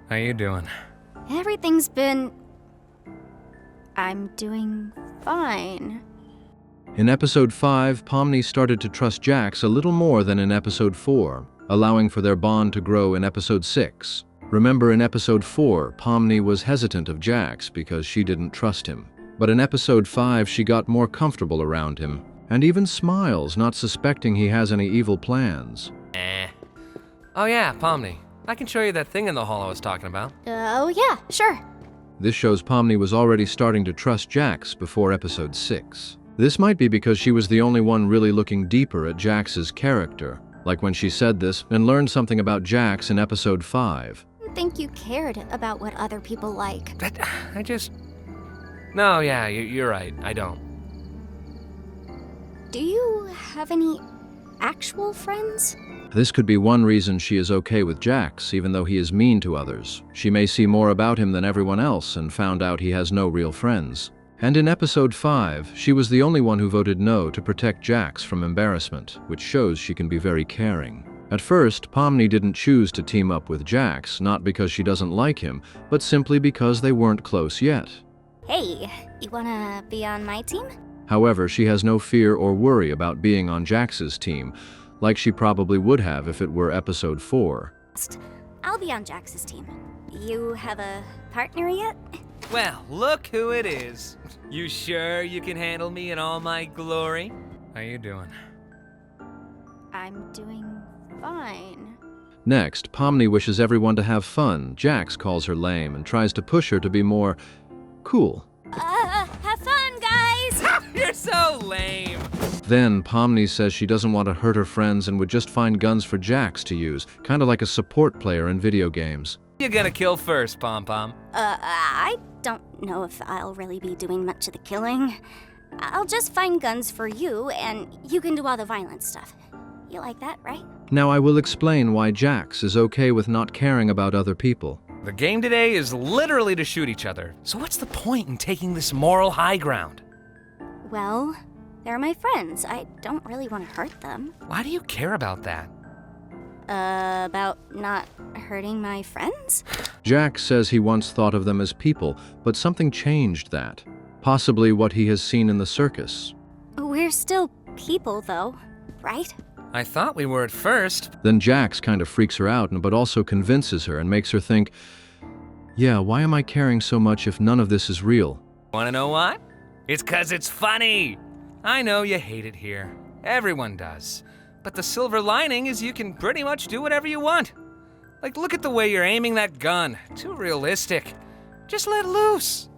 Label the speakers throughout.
Speaker 1: How you doing?
Speaker 2: Everything's been... I'm doing fine.
Speaker 3: In episode 5, Pomni started to trust Jax a little more than in episode 4, allowing for their bond to grow in episode 6. Remember, in episode 4, Pomni was hesitant of Jax because she didn't trust him. But in episode 5, she got more comfortable around him, and even smiles, not suspecting he has any evil plans.
Speaker 1: Oh yeah, Pomni. I can show you that thing in the hall I was talking about.
Speaker 2: Oh yeah, sure.
Speaker 3: This shows Pomni was already starting to trust Jax before episode 6. This might be because she was the only one really looking deeper at Jax's character, like when she said this and learned something about Jax in episode 5.
Speaker 2: I think you cared about what other people like.
Speaker 1: No, yeah, you're right. I don't.
Speaker 2: Do you have any actual friends?
Speaker 3: This could be one reason she is okay with Jax, even though he is mean to others. She may see more about him than everyone else and found out he has no real friends. And in episode 5, she was the only one who voted no to protect Jax from embarrassment, which shows she can be very caring. At first, Pomni didn't choose to team up with Jax, not because she doesn't like him, but simply because they weren't close yet.
Speaker 2: Hey, you wanna be on my team?
Speaker 3: However, she has no fear or worry about being on Jax's team, like she probably would have if it were episode 4.
Speaker 2: I'll be on Jax's team. You have a partner yet?
Speaker 1: Well, look who it is. You sure you can handle me in all my glory? How you doing?
Speaker 2: I'm doing fine.
Speaker 3: Next, Pomni wishes everyone to have fun. Jax calls her lame and tries to push her to be more cool.
Speaker 2: Have fun, guys!
Speaker 1: You're so lame.
Speaker 3: Then Pomni says she doesn't want to hurt her friends and would just find guns for Jax to use, kind of like a support player in video games.
Speaker 1: You're gonna kill first, Pom-Pom.
Speaker 2: I don't know if I'll really be doing much of the killing. I'll just find guns for you, and you can do all the violent stuff. You like that, right?
Speaker 3: Now I will explain why Jax is okay with not caring about other people.
Speaker 1: The game today is literally to shoot each other. So what's the point in taking this moral high ground?
Speaker 2: Well, they're my friends. I don't really want to hurt them.
Speaker 1: Why do you care about that?
Speaker 2: About not hurting my friends?
Speaker 3: Jax says he once thought of them as people, but something changed that. Possibly what he has seen in the circus.
Speaker 2: We're still people, though, right?
Speaker 1: I thought we were at first.
Speaker 3: Then Jax kind of freaks her out, but also convinces her and makes her think, yeah, why am I caring so much if none of this is real?
Speaker 1: Wanna know why? It's 'cause it's funny. I know you hate it here. Everyone does. But the silver lining is you can pretty much do whatever you want. Like, look at the way you're aiming that gun. Too realistic. Just let loose.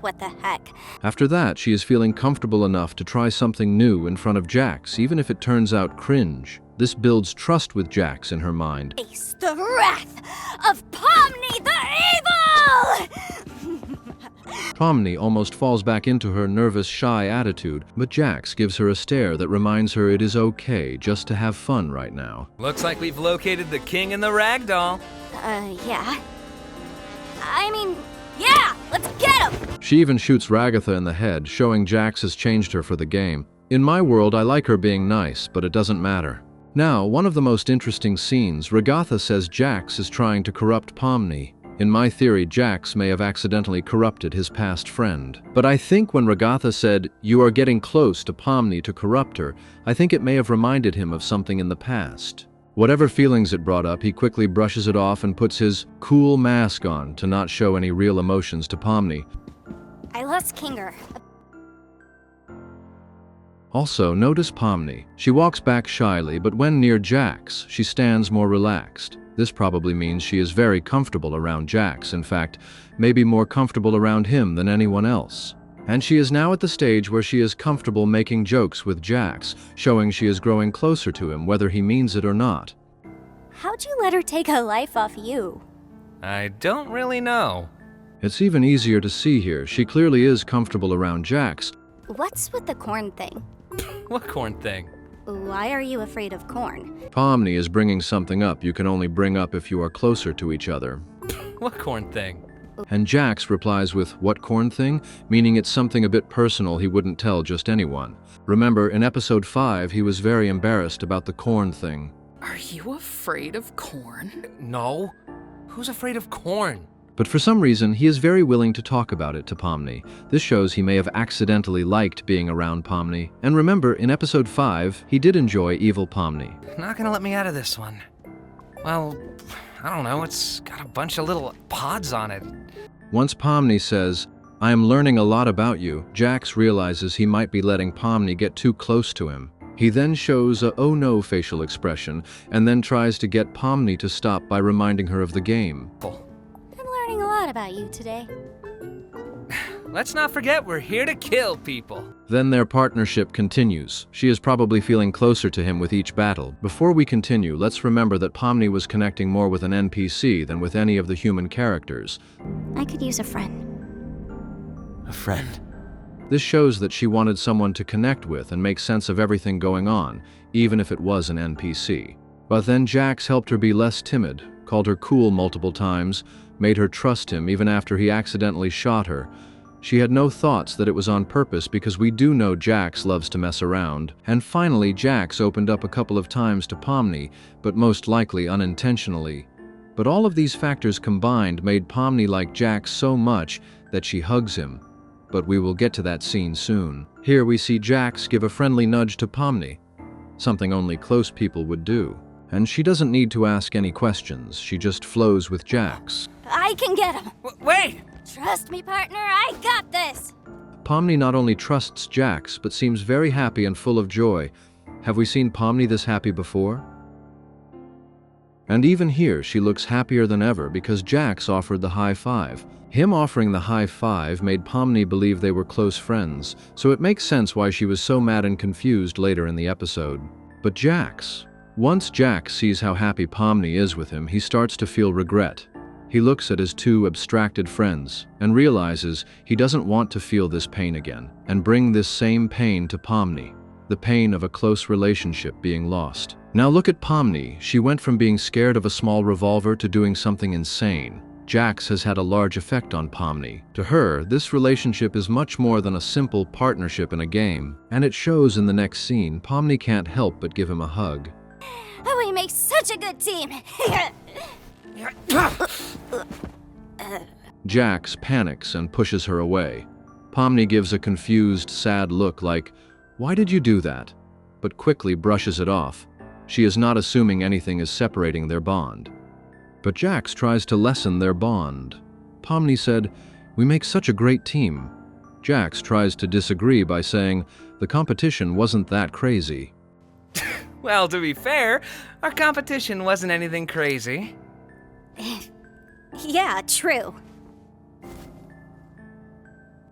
Speaker 2: What the heck?
Speaker 3: After that, she is feeling comfortable enough to try something new in front of Jax, even if it turns out cringe. This builds trust with Jax in her mind.
Speaker 2: Face the wrath of Pomni the Evil!
Speaker 3: Pomni almost falls back into her nervous, shy attitude, but Jax gives her a stare that reminds her it is okay just to have fun right now.
Speaker 1: Looks like we've located the king and the ragdoll.
Speaker 2: Yeah. I mean, yeah! Let's get him!
Speaker 3: She even shoots Ragatha in the head, showing Jax has changed her for the game. In my world, I like her being nice, but it doesn't matter. Now, one of the most interesting scenes, Ragatha says Jax is trying to corrupt Pomni. In my theory, Jax may have accidentally corrupted his past friend. But I think when Ragatha said, "You are getting close to Pomni to corrupt her," I think it may have reminded him of something in the past. Whatever feelings it brought up, he quickly brushes it off and puts his cool mask on to not show any real emotions to Pomni.
Speaker 2: I lost Kinger.
Speaker 3: Also, notice Pomni. She walks back shyly, but when near Jax, she stands more relaxed. This probably means she is very comfortable around Jax, in fact, maybe more comfortable around him than anyone else. And she is now at the stage where she is comfortable making jokes with Jax, showing she is growing closer to him whether he means it or not.
Speaker 2: How'd you let her take a life off you?
Speaker 1: I don't really know.
Speaker 3: It's even easier to see here. She clearly is comfortable around Jax.
Speaker 2: What's with the corn thing?
Speaker 1: What corn thing?
Speaker 2: Why are you afraid of corn?
Speaker 3: Pomni is bringing something up you can only bring up if you are closer to each other.
Speaker 1: What corn thing?
Speaker 3: And Jax replies with, "What corn thing?" meaning it's something a bit personal he wouldn't tell just anyone. Remember, in episode 5, he was very embarrassed about the corn thing.
Speaker 4: Are you afraid of corn?
Speaker 1: No. Who's afraid of corn?
Speaker 3: But for some reason, he is very willing to talk about it to Pomni. This shows he may have accidentally liked being around Pomni. And remember, in episode 5, he did enjoy evil Pomni.
Speaker 1: Not gonna let me out of this one. Well, I don't know, it's got a bunch of little pods on it.
Speaker 3: Once Pomni says, "I am learning a lot about you," Jax realizes he might be letting Pomni get too close to him. He then shows a "oh no" facial expression, and then tries to get Pomni to stop by reminding her of the game.
Speaker 2: I'm learning a lot about you today.
Speaker 1: Let's not forget we're here to kill people.
Speaker 3: Then their partnership continues. She is probably feeling closer to him with each battle. Before we continue, let's remember that Pomni was connecting more with an NPC than with any of the human characters.
Speaker 2: I could use a friend.
Speaker 1: A friend.
Speaker 3: This shows that she wanted someone to connect with and make sense of everything going on, even if it was an NPC. But then Jax helped her be less timid, called her cool multiple times, made her trust him even after he accidentally shot her. She had no thoughts that it was on purpose because we do know Jax loves to mess around. And finally, Jax opened up a couple of times to Pomni, but most likely unintentionally. But all of these factors combined made Pomni like Jax so much that she hugs him. But we will get to that scene soon. Here we see Jax give a friendly nudge to Pomni, something only close people would do. And she doesn't need to ask any questions, she just flows with Jax.
Speaker 2: I can get him.
Speaker 1: Wait!
Speaker 2: Trust me, partner, I got this.
Speaker 3: Pomni not only trusts Jax, but seems very happy and full of joy. Have we seen Pomni this happy before? And even here, she looks happier than ever because Jax offered the high five. Him offering the high five made Pomni believe they were close friends, so it makes sense why she was so mad and confused later in the episode. But Jax. Once Jax sees how happy Pomni is with him, he starts to feel regret. He looks at his two abstracted friends and realizes he doesn't want to feel this pain again and bring this same pain to Pomni, the pain of a close relationship being lost. Now look at Pomni. She went from being scared of a small revolver to doing something insane. Jax has had a large effect on Pomni. To her, this relationship is much more than a simple partnership in a game, and it shows in the next scene. Pomni can't help but give him a hug.
Speaker 2: Oh, we make such a good team.
Speaker 3: Jax panics and pushes her away. Pomni gives a confused, sad look like, "Why did you do that?" but quickly brushes it off. She is not assuming anything is separating their bond. But Jax tries to lessen their bond. Pomni said, "We make such a great team." Jax tries to disagree by saying, "The competition wasn't that crazy."
Speaker 1: Well, to be fair, our competition wasn't anything crazy.
Speaker 2: Yeah, true.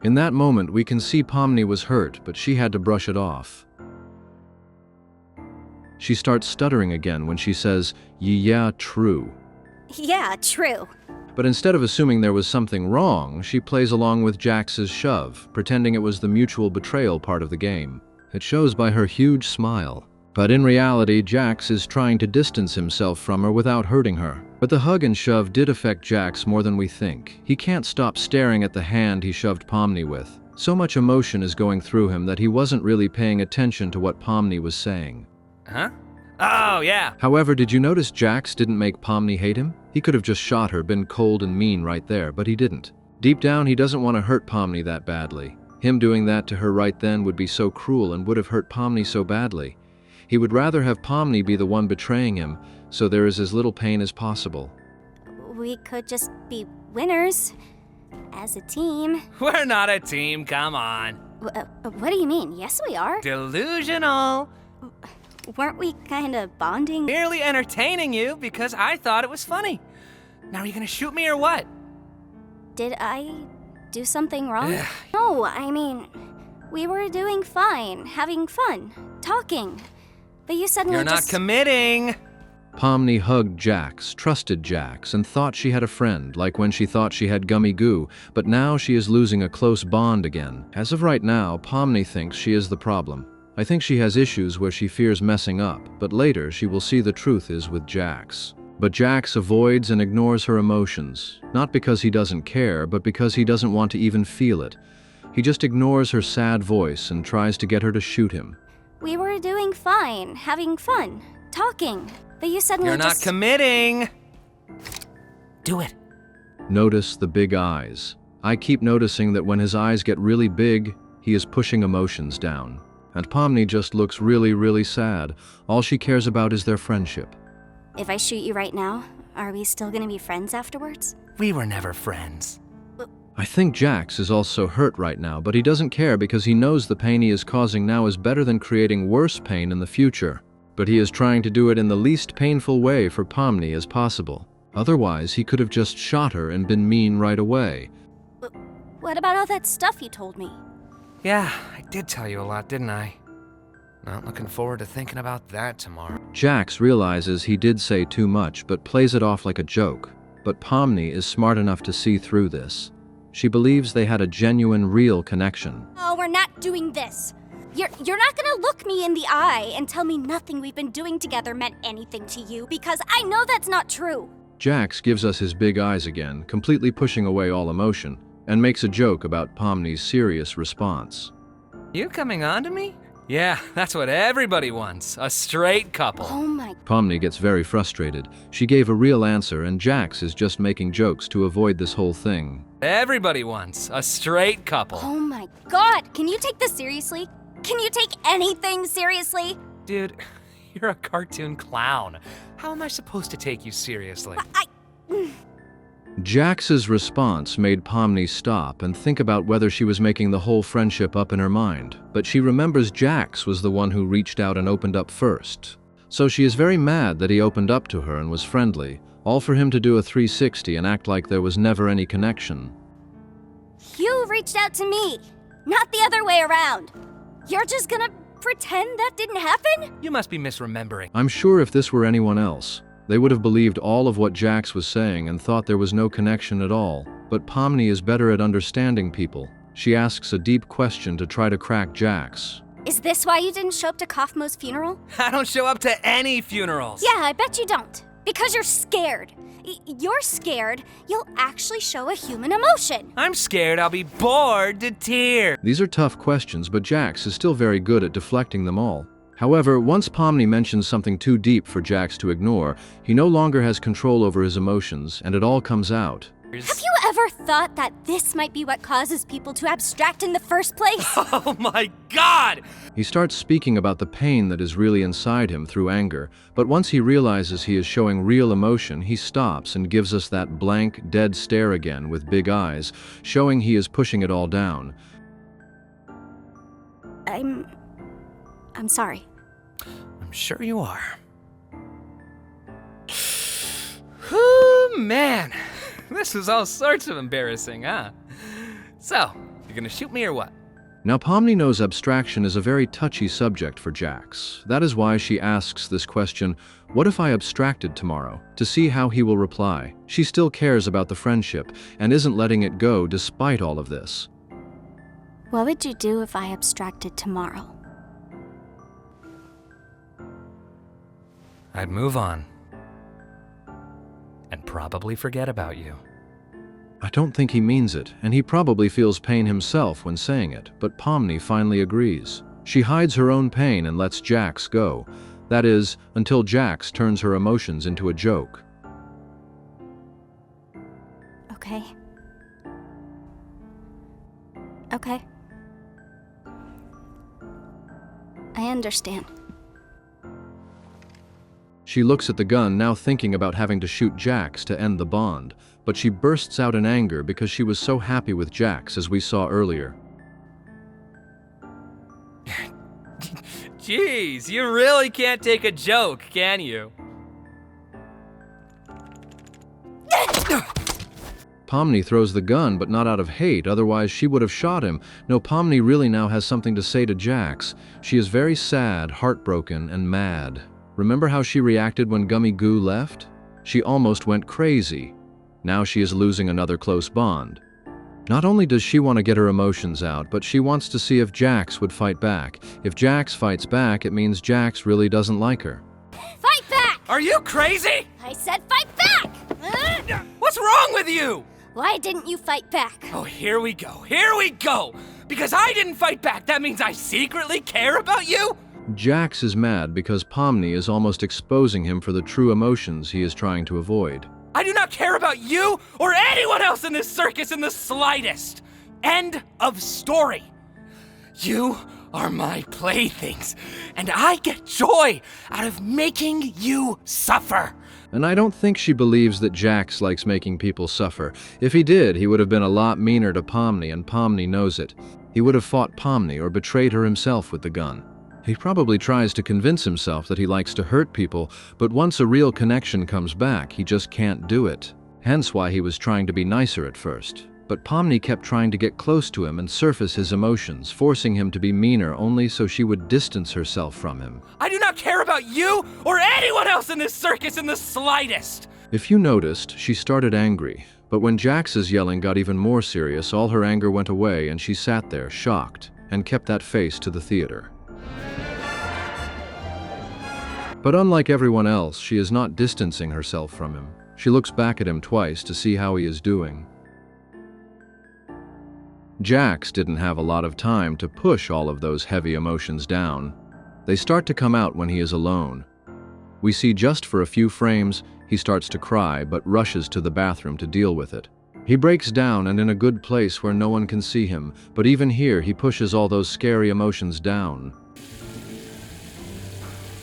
Speaker 3: In that moment, we can see Pomni was hurt, but she had to brush it off. She starts stuttering again when she says, "Yeah, true."
Speaker 2: Yeah, true.
Speaker 3: But instead of assuming there was something wrong, she plays along with Jax's shove, pretending it was the mutual betrayal part of the game. It shows by her huge smile. But in reality, Jax is trying to distance himself from her without hurting her. But the hug and shove did affect Jax more than we think. He can't stop staring at the hand he shoved Pomni with. So much emotion is going through him that he wasn't really paying attention to what Pomni was saying.
Speaker 1: Huh? Oh, yeah.
Speaker 3: However, did you notice Jax didn't make Pomni hate him? He could have just shot her, been cold and mean right there, but he didn't. Deep down, he doesn't want to hurt Pomni that badly. Him doing that to her right then would be so cruel and would have hurt Pomni so badly. He would rather have Pomni be the one betraying him, so there is as little pain as possible.
Speaker 2: We could just be winners. As a team.
Speaker 1: We're not a team, come on.
Speaker 2: What do you mean? Yes, we are.
Speaker 1: Delusional.
Speaker 2: Weren't we kinda bonding?
Speaker 1: Merely entertaining you because I thought it was funny. Now are you gonna shoot me or what?
Speaker 2: Did I do something wrong?
Speaker 1: Ugh.
Speaker 2: No, I mean, we were doing fine, having fun, talking. But you suddenly
Speaker 1: You're not committing.
Speaker 3: Pomni hugged Jax, trusted Jax, and thought she had a friend, like when she thought she had Gummy Goo, but now she is losing a close bond again. As of right now, Pomni thinks she is the problem. I think she has issues where she fears messing up, but later she will see the truth is with Jax. But Jax avoids and ignores her emotions, not because he doesn't care, but because he doesn't want to even feel it. He just ignores her sad voice and tries to get her to shoot him.
Speaker 2: We were doing fine, having fun, talking, but you suddenly
Speaker 1: You're not committing! Do it.
Speaker 3: Notice the big eyes. I keep noticing that when his eyes get really big, he is pushing emotions down. And Pomni just looks really, really sad. All she cares about is their friendship.
Speaker 2: If I shoot you right now, are we still gonna be friends afterwards?
Speaker 1: We were never friends.
Speaker 3: I think Jax is also hurt right now, but he doesn't care because he knows the pain he is causing now is better than creating worse pain in the future. But he is trying to do it in the least painful way for Pomni as possible. Otherwise, he could have just shot her and been mean right away.
Speaker 2: What about all that stuff you told me?
Speaker 1: Yeah, I did tell you a lot, didn't I? Not looking forward to thinking about that tomorrow.
Speaker 3: Jax realizes he did say too much, but plays it off like a joke. But Pomni is smart enough to see through this. She believes they had a genuine, real connection.
Speaker 2: Oh, we're not doing this. You're not gonna look me in the eye and tell me nothing we've been doing together meant anything to you, because I know that's not true.
Speaker 3: Jax gives us his big eyes again, completely pushing away all emotion, and makes a joke about Pomni's serious response.
Speaker 1: You coming on to me? Yeah, that's what everybody wants. A straight couple.
Speaker 2: Oh my...
Speaker 3: Pomni gets very frustrated. She gave a real answer, and Jax is just making jokes to avoid this whole thing.
Speaker 1: Everybody wants a straight couple.
Speaker 2: Oh my god, can you take this seriously? Can you take anything seriously?
Speaker 1: Dude, you're a cartoon clown. How am I supposed to take you seriously?
Speaker 3: Jax's response made Pomni stop and think about whether she was making the whole friendship up in her mind, but she remembers Jax was the one who reached out and opened up first. So she is very mad that he opened up to her and was friendly, all for him to do a 360 and act like there was never any connection.
Speaker 2: You reached out to me, not the other way around. You're just gonna pretend that didn't happen?
Speaker 1: You must be misremembering.
Speaker 3: I'm sure if this were anyone else, they would have believed all of what Jax was saying and thought there was no connection at all. But Pomni is better at understanding people. She asks a deep question to try to crack Jax.
Speaker 2: Is this why you didn't show up to Kaufmo's funeral?
Speaker 1: I don't show up to any funerals.
Speaker 2: Yeah, I bet you don't. Because you're scared. You're scared you'll actually show a human emotion.
Speaker 1: I'm scared I'll be bored to tears.
Speaker 3: These are tough questions, but Jax is still very good at deflecting them all. However, once Pomni mentions something too deep for Jax to ignore, he no longer has control over his emotions, and it all comes out.
Speaker 2: Have you ever thought that this might be what causes people to abstract in the first place?
Speaker 1: Oh my god!
Speaker 3: He starts speaking about the pain that is really inside him through anger, but once he realizes he is showing real emotion, he stops and gives us that blank, dead stare again with big eyes, showing he is pushing it all down.
Speaker 2: I'm sorry.
Speaker 1: I'm sure you are. Whew, man. This is all sorts of embarrassing, huh? So, you're gonna shoot me or what?
Speaker 3: Now, Pomni knows abstraction is a very touchy subject for Jax. That is why she asks this question, what if I abstracted tomorrow, to see how he will reply. She still cares about the friendship and isn't letting it go despite all of this.
Speaker 2: What would you do if I abstracted tomorrow?
Speaker 1: I'd move on. And probably forget about you.
Speaker 3: I don't think he means it, and he probably feels pain himself when saying it, but Pomni finally agrees. She hides her own pain and lets Jax go. That is, until Jax turns her emotions into a joke.
Speaker 2: Okay. Okay. I understand.
Speaker 3: She looks at the gun, now thinking about having to shoot Jax to end the bond, but she bursts out in anger because she was so happy with Jax, as we saw earlier.
Speaker 1: Jeez, you really can't take a joke, can you?
Speaker 3: Pomni throws the gun, but not out of hate, otherwise she would have shot him. No, Pomni really now has something to say to Jax. She is very sad, heartbroken, and mad. Remember how she reacted when Gummy Goo left? She almost went crazy. Now she is losing another close bond. Not only does she want to get her emotions out, but she wants to see if Jax would fight back. If Jax fights back, it means Jax really doesn't like her.
Speaker 2: Fight back!
Speaker 1: Are you crazy?
Speaker 2: I said fight back!
Speaker 1: What's wrong with you?
Speaker 2: Why didn't you fight back?
Speaker 1: Oh, here we go. Here we go. Because I didn't fight back, that means I secretly care about you?
Speaker 3: Jax is mad because Pomni is almost exposing him for the true emotions he is trying to avoid.
Speaker 1: I do not care about you or anyone else in this circus in the slightest. End of story. You are my playthings, and I get joy out of making you suffer.
Speaker 3: And I don't think she believes that Jax likes making people suffer. If he did, he would have been a lot meaner to Pomni, and Pomni knows it. He would have fought Pomni or betrayed her himself with the gun. He probably tries to convince himself that he likes to hurt people, but once a real connection comes back, he just can't do it. Hence why he was trying to be nicer at first. But Pomni kept trying to get close to him and surface his emotions, forcing him to be meaner only so she would distance herself from him.
Speaker 1: I do not care about you or anyone else in this circus in the slightest.
Speaker 3: If you noticed, she started angry. But when Jax's yelling got even more serious, all her anger went away and she sat there, shocked, and kept that face to the theater. But unlike everyone else, she is not distancing herself from him. She looks back at him twice to see how he is doing. Jax didn't have a lot of time to push all of those heavy emotions down. They start to come out when he is alone. We see just for a few frames, he starts to cry but rushes to the bathroom to deal with it. He breaks down and in a good place where no one can see him, but even here he pushes all those scary emotions down.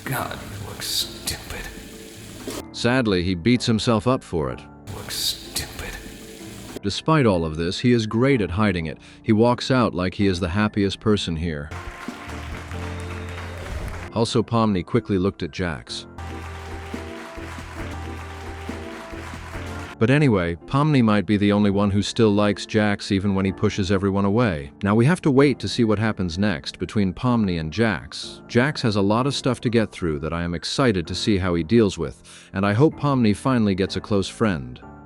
Speaker 1: God, you look stupid.
Speaker 3: Sadly, he beats himself up for it.
Speaker 1: Look stupid.
Speaker 3: Despite all of this, he is great at hiding it. He walks out like he is the happiest person here. Also, Pomni quickly looked at Jax. But anyway, Pomni might be the only one who still likes Jax even when he pushes everyone away. Now we have to wait to see what happens next between Pomni and Jax. Jax has a lot of stuff to get through that I am excited to see how he deals with, and I hope Pomni finally gets a close friend.